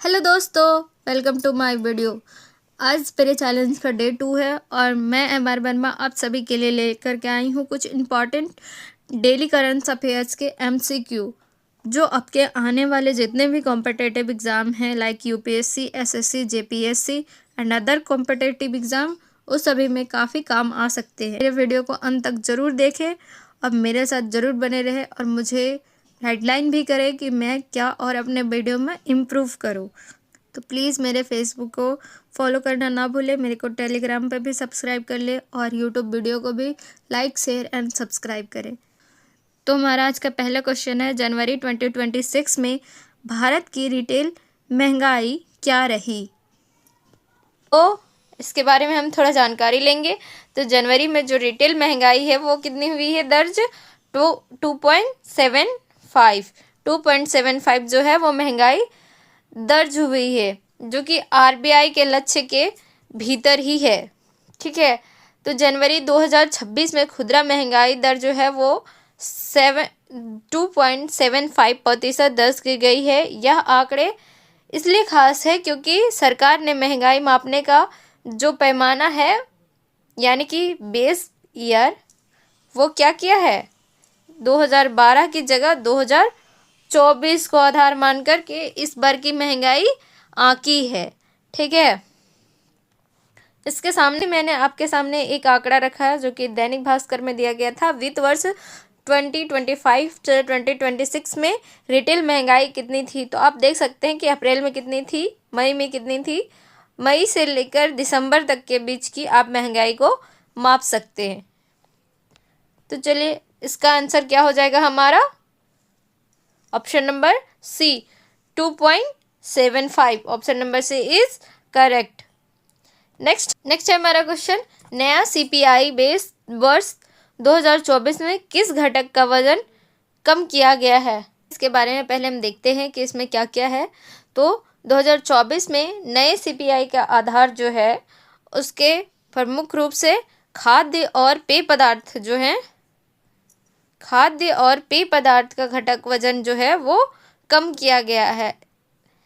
Hello दोस्तों, welcome to my video. आज मेरे चैलेंज का डे 2 है और मैं एमआर वर्मा आप सभी के लिए लेकर के आई हूँ कुछ इम्पॉर्टेंट डेली करंट अफेयर्स के एमसीक्यू जो आपके आने वाले जितने भी कॉम्पिटिटिव एग्ज़ाम हैं like UPSC, SSC, JPSC and other competitive exam उस सभी में काफ़ी काम आ सकते हैं। मेरे वीडियो को अंत तक ज़रूर देखें और मेरे साथ ज़रूर बने रहें और मुझे हेडलाइन भी करें कि मैं क्या और अपने वीडियो में इम्प्रूव करूं। तो प्लीज़ मेरे फेसबुक को फॉलो करना ना भूलें, मेरे को टेलीग्राम पे भी सब्सक्राइब कर ले और यूट्यूब वीडियो को भी लाइक, शेयर एंड सब्सक्राइब करें। तो हमारा आज का पहला क्वेश्चन है, जनवरी 2026 में भारत की रिटेल महंगाई क्या रही? तो इसके बारे में हम थोड़ा जानकारी लेंगे। तो जनवरी में जो रिटेल महंगाई है वो कितनी हुई है दर्ज? 2.75 जो है वो महंगाई दर्ज हुई है, जो कि आरबीआई के लक्ष्य के भीतर ही है। ठीक है, तो जनवरी 2026 में खुदरा महंगाई दर जो है वो 2.75% दर्ज की गई है। यह आंकड़े इसलिए खास है क्योंकि सरकार ने महंगाई मापने का जो पैमाना है यानी कि बेस ईयर वो क्या किया है, 2012 की जगह 2024 को आधार मान कर के इस बार की महंगाई आंकी है। ठीक है, इसके सामने मैंने आपके सामने एक आंकड़ा रखा है जो कि दैनिक भास्कर में दिया गया था। वित्त वर्ष 2025-2026 में रिटेल महंगाई कितनी थी? तो आप देख सकते हैं कि अप्रैल में कितनी थी, मई में कितनी थी। मई से लेकर दिसंबर तक के बीच की आप महंगाई को माप सकते हैं। तो चलिए इसका आंसर क्या हो जाएगा हमारा? Option number C 2.75। Option number C is correct. Next है हमारा क्वेश्चन, नया सीपीआई बेस वर्ष 2024 में किस घटक का वजन कम किया गया है? इसके बारे में पहले हम देखते हैं कि इसमें क्या क्या है। तो 2024 में नए सीपीआई का आधार जो है उसके प्रमुख रूप से खाद्य और पेय पदार्थ जो हैं, खाद्य और पेय पदार्थ का घटक वजन जो है वो कम किया गया है।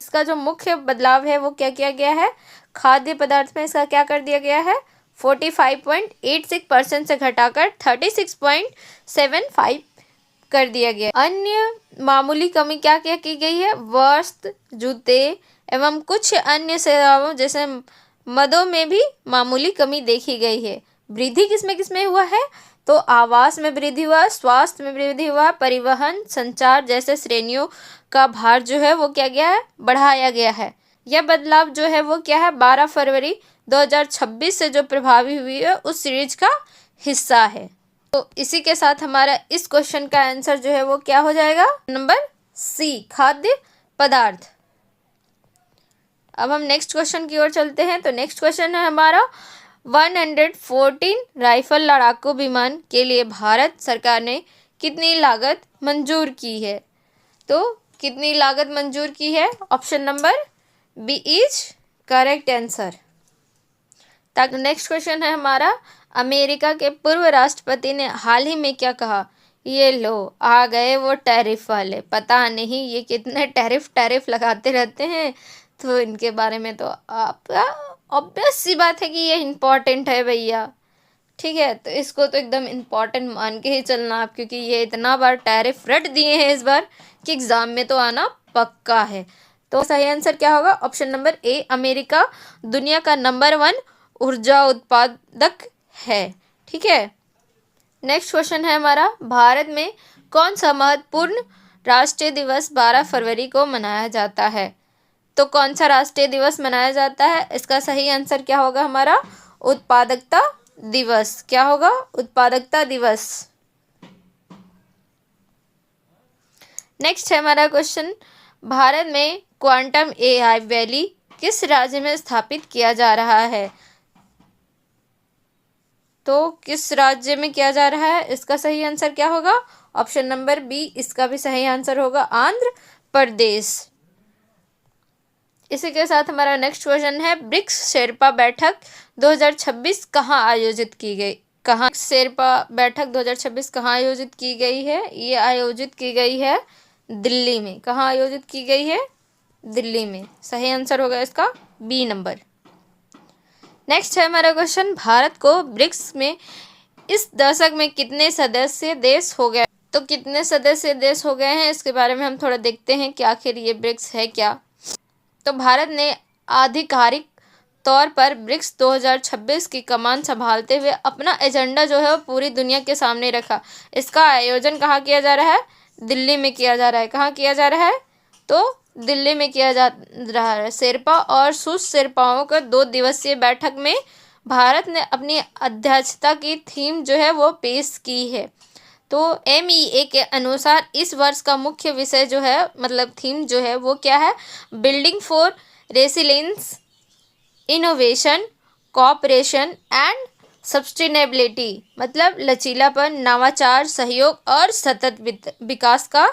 इसका जो मुख्य बदलाव है वो क्या किया गया है? खाद्य पदार्थ में इसका क्या कर दिया गया है, 45.86% से घटाकर 36.75 कर दिया गया। अन्य मामूली कमी क्या क्या की गई है? वस्त्र, जूते एवं कुछ अन्य सेवाओं जैसे मदों में भी मामूली कमी देखी गई है। वृद्धि किसमें हुआ है? तो आवास में वृद्धि हुआ, स्वास्थ्य में वृद्धि हुआ, परिवहन, संचार जैसे श्रेणियों का भार जो है वो क्या गया है, बढ़ाया गया है। यह बदलाव जो है वो क्या है, 12 फरवरी 2026 से जो प्रभावी हुई है उस सीरीज का हिस्सा है। तो इसी के साथ हमारा इस क्वेश्चन का आंसर जो है वो क्या हो जाएगा, नंबर सी खाद्य पदार्थ। अब हम नेक्स्ट क्वेश्चन की ओर चलते हैं। तो नेक्स्ट क्वेश्चन है हमारा, 114 राइफल लड़ाकू विमान के लिए भारत सरकार ने कितनी लागत मंजूर की है? तो कितनी लागत मंजूर की है? Option number B is correct answer. Next question है हमारा, अमेरिका के पूर्व राष्ट्रपति ने हाल ही में क्या कहा? ये लो आ गए वो टैरिफ वाले, पता नहीं ये कितने टैरिफ लगाते रहते हैं। तो इनके बारे में तो आपका ऑब्वियस सी बात है कि ये इम्पॉर्टेंट है भैया। ठीक है, तो इसको तो एकदम इम्पॉर्टेंट मान के ही चलना आप, क्योंकि ये इतना बार टैरिफ रट दिए हैं इस बार कि एग्जाम में तो आना पक्का है। तो सही आंसर क्या होगा? ऑप्शन नंबर ए, अमेरिका दुनिया का नंबर 1 ऊर्जा उत्पादक है। ठीक है, नेक्स्ट क्वेश्चन है हमारा, भारत में कौन सा महत्वपूर्ण राष्ट्रीय दिवस 12 फरवरी को मनाया जाता है? तो कौन सा राष्ट्रीय दिवस मनाया जाता है? इसका सही आंसर क्या होगा हमारा? उत्पादकता दिवस। क्या होगा? उत्पादकता दिवस। नेक्स्ट है हमारा क्वेश्चन, भारत में क्वांटम एआई वैली किस राज्य में स्थापित किया जा रहा है? तो किस राज्य में किया जा रहा है? इसका सही आंसर क्या होगा? ऑप्शन नंबर बी, इसका भी सही आंसर होगा आंध्र प्रदेश। इसी के साथ हमारा नेक्स्ट क्वेश्चन है, ब्रिक्स शेरपा बैठक 2026 कहाँ आयोजित की गई? कहाँ शेरपा बैठक 2026 कहाँ आयोजित की गई है? ये आयोजित की गई है दिल्ली में। कहाँ आयोजित की गई है? दिल्ली में। सही आंसर होगा इसका बी नंबर। नेक्स्ट है हमारा क्वेश्चन, भारत को ब्रिक्स में इस दशक में कितने सदस्य देश हो गए? तो कितने सदस्य देश हो गए हैं इसके बारे में हम थोड़ा देखते हैं कि आखिर ये ब्रिक्स है क्या। तो भारत ने आधिकारिक तौर पर ब्रिक्स 2026 की कमान संभालते हुए अपना एजेंडा जो है वो पूरी दुनिया के सामने रखा। इसका आयोजन कहाँ किया जा रहा है? दिल्ली में किया जा रहा है। कहाँ किया जा रहा है? तो दिल्ली में किया जा रहा है। शेरपा और शुश शेरपाओं का 2 दिवसीय बैठक में भारत ने अपनी अध्यक्षता की थीम जो है वो पेश की है। तो MEA के अनुसार इस वर्ष का मुख्य विषय जो है, मतलब थीम जो है वो क्या है? Building for resilience, innovation, cooperation and sustainability, मतलब लचीलापन, नवाचार, सहयोग और सतत विकास का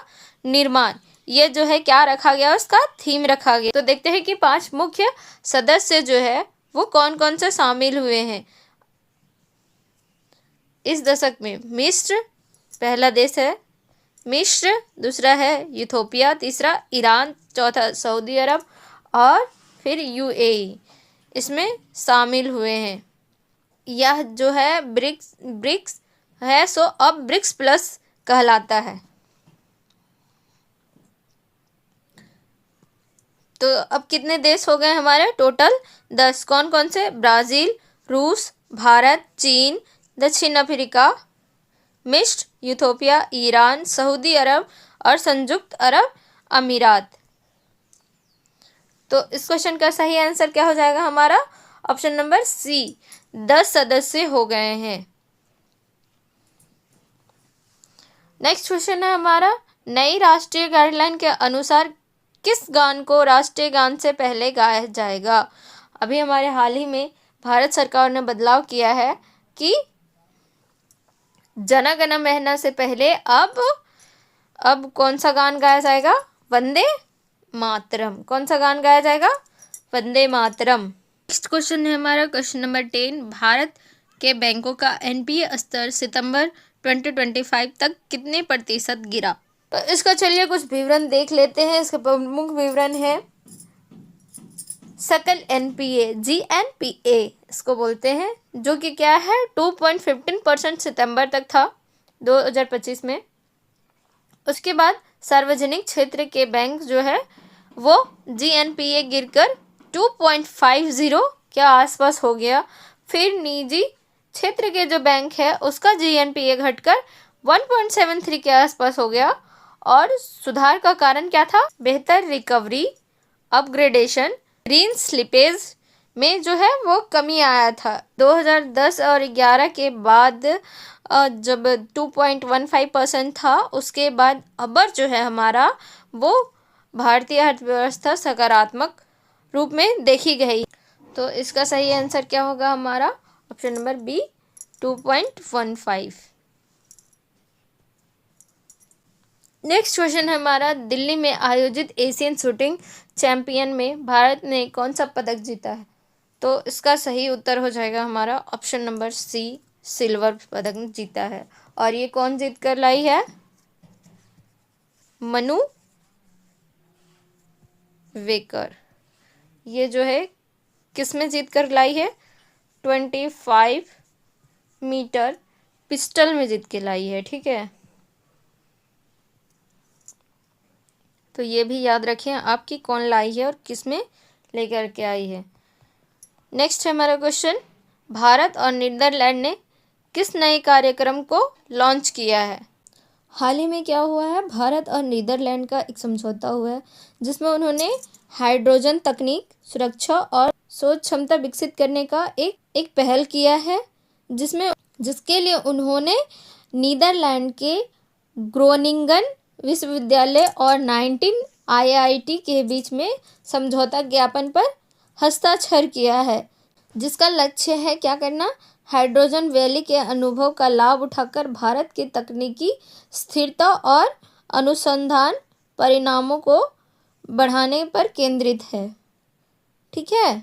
निर्माण। ये जो है क्या रखा गया? उसका थीम रखा गया। तो देखते हैं कि 5 मुख्य सदस्य जो है वो कौन कौन से शामिल हुए हैं इस दशक में। मिस्र पहला देश है, मिस्र। दूसरा है इथियोपिया, तीसरा ईरान, चौथा सऊदी अरब और फिर UAE इसमें शामिल हुए हैं। यह जो है ब्रिक्स है सो अब ब्रिक्स प्लस कहलाता है। तो अब कितने देश हो गए हमारे? टोटल 10। कौन कौन से? ब्राज़ील, रूस, भारत, चीन, दक्षिण अफ्रीका, मिस्र, इथियोपिया, ईरान, सऊदी अरब और संयुक्त अरब अमीरात। तो इस क्वेश्चन का सही आंसर क्या हो जाएगा हमारा? ऑप्शन नंबर सी, 10 सदस्य हो गए हैं। नेक्स्ट क्वेश्चन है हमारा, नई राष्ट्रीय गाइडलाइन के अनुसार किस गान को राष्ट्रीय गान से पहले गाया जाएगा? अभी हमारे हाल ही में भारत सरकार ने बदलाव किया है कि जन गण मन से पहले अब कौन सा गान गाया जाएगा? वंदे मातरम। कौन सा गान गाया जाएगा? वंदे मातरम। नेक्स्ट क्वेश्चन है हमारा क्वेश्चन नंबर 10, भारत के बैंकों का NPA स्तर सितंबर 2025 तक कितने प्रतिशत गिरा? तो इसका चलिए कुछ विवरण देख लेते हैं। इसका प्रमुख विवरण है सकल NPA, GNPA इसको बोलते हैं, जो कि क्या है 2.15% सितंबर तक था 2025 में। उसके बाद सार्वजनिक क्षेत्र के बैंक जो है वो GNPA गिरकर 2.50 के आसपास हो गया। फिर निजी क्षेत्र के जो बैंक है उसका GNPA घटकर 1.73 के आसपास हो गया। और सुधार का कारण क्या था? बेहतर रिकवरी, अपग्रेडेशन, ऋण स्लिपेज में जो है वो कमी आया था। 2010 और 11 के बाद जब 2.15% था, उसके बाद अबर जो है हमारा वो भारतीय अर्थव्यवस्था सकारात्मक रूप में देखी गई। तो इसका सही आंसर क्या होगा हमारा? Option number B, 2.15। Next question है हमारा, दिल्ली में आयोजित एशियन शूटिंग चैंपियन में भारत ने कौन सा पदक जीता है? तो इसका सही उत्तर हो जाएगा हमारा ऑप्शन नंबर सी, सिल्वर पदक जीता है। और ये कौन जीत कर लाई है? मनु वेकर। ये जो है किस में जीत कर लाई है? 25 मीटर पिस्टल में जीत के लाई है। ठीक है, तो ये भी याद रखें आपकी कौन लाई है और किस में लेकर के आई है। नेक्स्ट है हमारा क्वेश्चन, भारत और नीदरलैंड ने किस नए कार्यक्रम को लॉन्च किया है? हाल ही में क्या हुआ है, भारत और नीदरलैंड का एक समझौता हुआ है जिसमें उन्होंने हाइड्रोजन तकनीक, सुरक्षा और सोच क्षमता विकसित करने का एक पहल किया है, जिसके लिए उन्होंने नीदरलैंड के ग्रोनिंगन विश्वविद्यालय और 19 IIT के बीच में समझौता ज्ञापन पर हस्ताक्षर किया है, जिसका लक्ष्य है क्या करना? हाइड्रोजन वैली के अनुभव का लाभ उठाकर भारत की तकनीकी स्थिरता और अनुसंधान परिणामों को बढ़ाने पर केंद्रित है। ठीक है,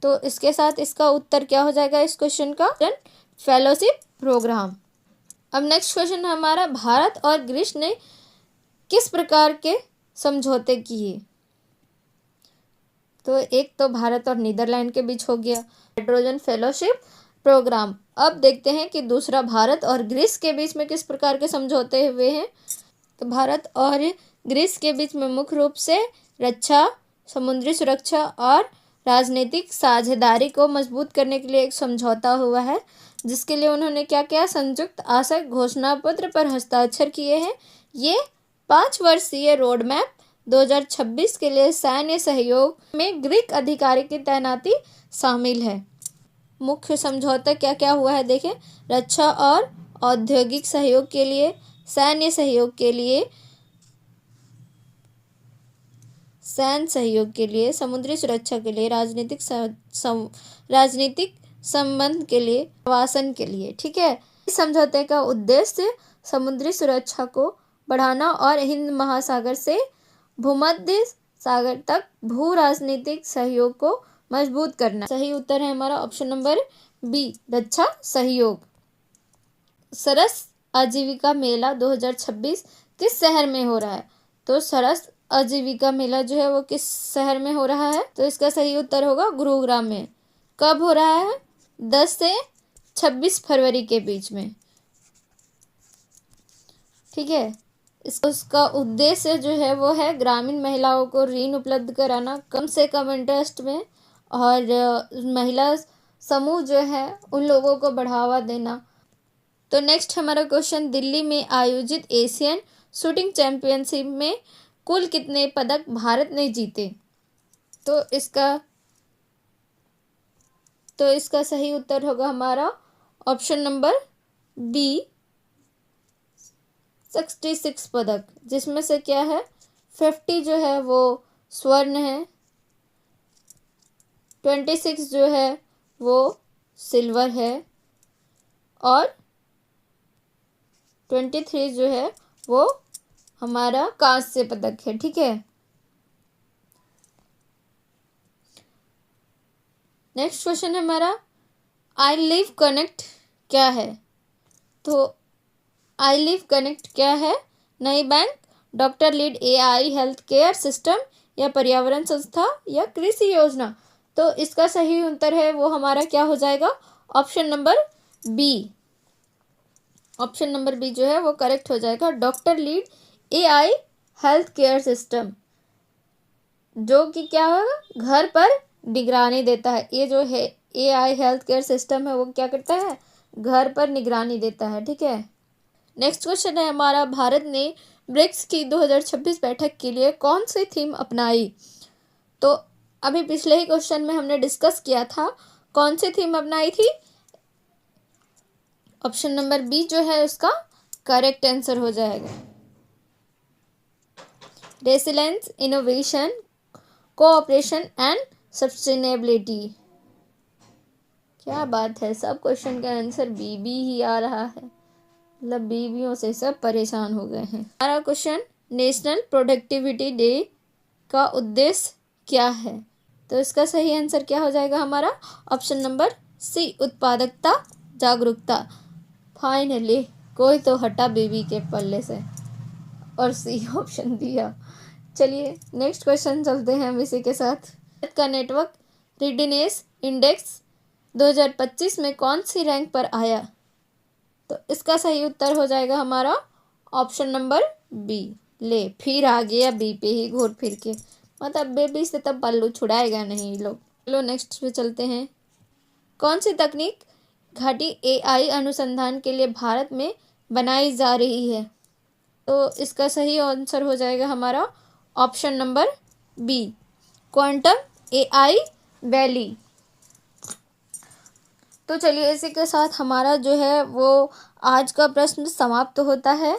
तो इसके साथ इसका उत्तर क्या हो जाएगा इस क्वेश्चन का? Fellowship program. अब नेक्स्ट क्वेश्चन हमारा, भारत और ग्रीस ने किस प्रकार के समझौते किए? तो एक तो भारत और नीदरलैंड के बीच हो गया हाइड्रोजन फेलोशिप प्रोग्राम। अब देखते हैं कि दूसरा भारत और ग्रीस के बीच में किस प्रकार के समझौते हुए हैं। तो भारत और ग्रीस के बीच में मुख्य रूप से रक्षा, समुद्री सुरक्षा और राजनीतिक साझेदारी को मजबूत करने के लिए एक समझौता हुआ है, जिसके लिए उन्होंने क्या क्या संयुक्त आशय घोषणा पत्र पर हस्ताक्षर किए हैं। ये 5 वर्षीय रोड मैप 2026 के लिए सैन्य सहयोग में ग्रीक अधिकारी की तैनाती शामिल है। मुख्य समझौता क्या क्या हुआ है देखें। रक्षा और औद्योगिक सहयोग के लिए, सैन्य सहयोग के लिए, सैन्य सहयोग के लिए, समुद्री सुरक्षा के लिए, राजनीतिक संबंध के लिए, आवासन के लिए। ठीक है, इस समझौते का उद्देश्य समुद्री सुरक्षा को बढ़ाना और हिंद महासागर से भूमध्य सागर तक भू राजनीतिक सहयोग को मजबूत करना। सही उत्तर है हमारा ऑप्शन नंबर बी, रक्षा सहयोग। सरस आजीविका मेला 2026 किस शहर में हो रहा है। तो सरस आजीविका मेला जो है वो किस शहर में हो रहा है। तो इसका सही उत्तर होगा गुरुग्राम में। कब हो रहा है। 10 से 26 फरवरी के बीच में। ठीक है, उसका उद्देश्य जो है वो है ग्रामीण महिलाओं को ऋण उपलब्ध कराना कम से कम इंटरेस्ट में, और महिला समूह जो है उन लोगों को बढ़ावा देना। तो नेक्स्ट हमारा क्वेश्चन, दिल्ली में आयोजित एशियन शूटिंग चैंपियनशिप में कुल कितने पदक भारत ने जीते। तो इसका सही उत्तर होगा हमारा ऑप्शन नंबर बी, 66 पदक, जिसमें से क्या है 50 जो है वो स्वर्ण है, 26 जो है वो सिल्वर है, और 23 जो है वो हमारा कांस्य पदक है। ठीक है, नेक्स्ट क्वेश्चन है हमारा, आई लिव कनेक्ट क्या है। तो आई लिव कनेक्ट क्या है। नई bank, doctor lead AI health care system, या पर्यावरण संस्था, या कृषि योजना। तो इसका सही उत्तर है वो हमारा क्या हो जाएगा, option number B. Option number B जो है वो करेक्ट हो जाएगा। Doctor lead AI health care system, जो कि क्या होगा, घर पर निगरानी देता है। ये जो है AI हेल्थ केयर सिस्टम है वो क्या करता है, घर पर निगरानी देता है। ठीक है, नेक्स्ट क्वेश्चन है हमारा, भारत ने ब्रिक्स की 2026 बैठक के लिए कौन सी थीम अपनाई। तो अभी पिछले ही क्वेश्चन में हमने डिस्कस किया था, कौन सी थीम अपनाई थी। ऑप्शन नंबर बी जो है उसका करेक्ट आंसर हो जाएगा। Resilience, innovation, cooperation and sustainability. क्या बात है, सब क्वेश्चन का आंसर बीबी ही आ रहा है, मतलब बीबियों से सब परेशान हो गए हैं। हमारा क्वेश्चन, नेशनल प्रोडक्टिविटी डे का उद्देश्य क्या है। तो इसका सही आंसर क्या हो जाएगा हमारा, ऑप्शन नंबर सी, उत्पादकता जागरूकता। फाइनली कोई तो हटा बीबी के पल्ले से और सी ऑप्शन दिया। चलिए नेक्स्ट क्वेश्चन चलते हैं हम इसी के साथ। भारत का नेटवर्क रेडिनेस इंडेक्स 2025 में कौन सी रैंक पर आया। तो इसका सही उत्तर हो जाएगा हमारा ऑप्शन नंबर बी। ले फिर आ गया बी पे ही घूर फिर के, मतलब बेबी से तब पल्लू छुड़ाएगा नहीं लोग। चलो नेक्स्ट पे चलते हैं। कौन सी तकनीक घाटी AI अनुसंधान के लिए भारत में बनाई जा रही है। तो इसका सही आंसर हो जाएगा हमारा option number B, quantum AI valley. तो चलिए इसी के साथ हमारा जो है वो आज का प्रश्न समाप्त होता है।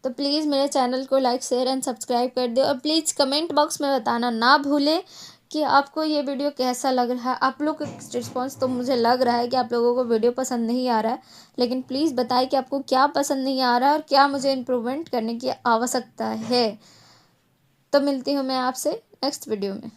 तो प्लीज़ मेरे चैनल को लाइक, शेयर एंड सब्सक्राइब कर दे, और प्लीज़ कमेंट बॉक्स में बताना ना भूलें कि आपको ये वीडियो कैसा लग रहा है। आप लोग का रिस्पॉन्स तो मुझे लग रहा है कि आप लोगों को वीडियो पसंद नहीं आ रहा है, लेकिन प्लीज़ बताएं कि आपको क्या पसंद नहीं आ रहा है और क्या मुझे इम्प्रूवमेंट करने की आवश्यकता है। तो मिलती हूँ मैं आपसे नेक्स्ट वीडियो में।